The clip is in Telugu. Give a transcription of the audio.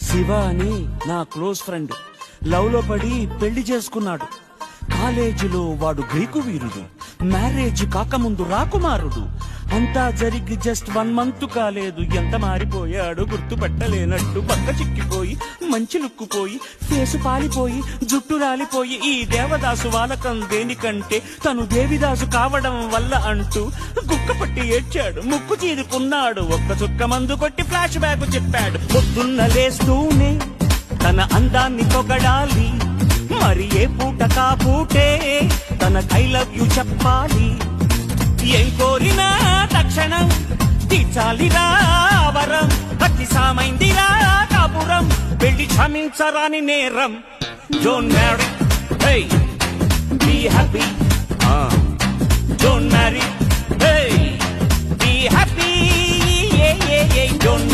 శివ అని నా క్లోజ్ ఫ్రెండ్ లవ్ లో పడి పెళ్లి చేసుకున్నాడు. కాలేజీలో వాడు గ్రీకు వీరుడు, మ్యారేజ్ కాకముందు రాకుమారుడు. అంతా జరిగి జస్ట్ 1 month కాలేదు, ఎంత మారిపోయాడు గుర్తుపట్టలేనట్టు. పక్క చిక్కిపోయి మంచి లుక్కుపోయి ఫేసు పాలిపోయి జుట్టు రాలిపోయి ఈ దేవదాసు వాలకం దేనికంటే తను దేవిదాసు కావడం వల్ల అంటూ గుక్కపట్టి ఏడ్చాడు, ముక్కు చీరుకున్నాడు. ఒక్క చుక్క మందు కొట్టి ఫ్లాష్ బ్యాక్ చెప్పాడు. పొద్దున్న లేస్తూనే తన అందాన్ని పొగడాలి, మరి ఏ పూట కాపూటే తన ఐ లవ్ యూ చెప్పాలి. ఏం కోరినా తక్షణం తీర్చాలిరా వరం, అతి సామైందిరా కాపురం, పెళ్లి క్షమించరాని నేరం. Don't marry, hey, be happy, don't marry, hey, be happy, yeah, yeah, yeah, don't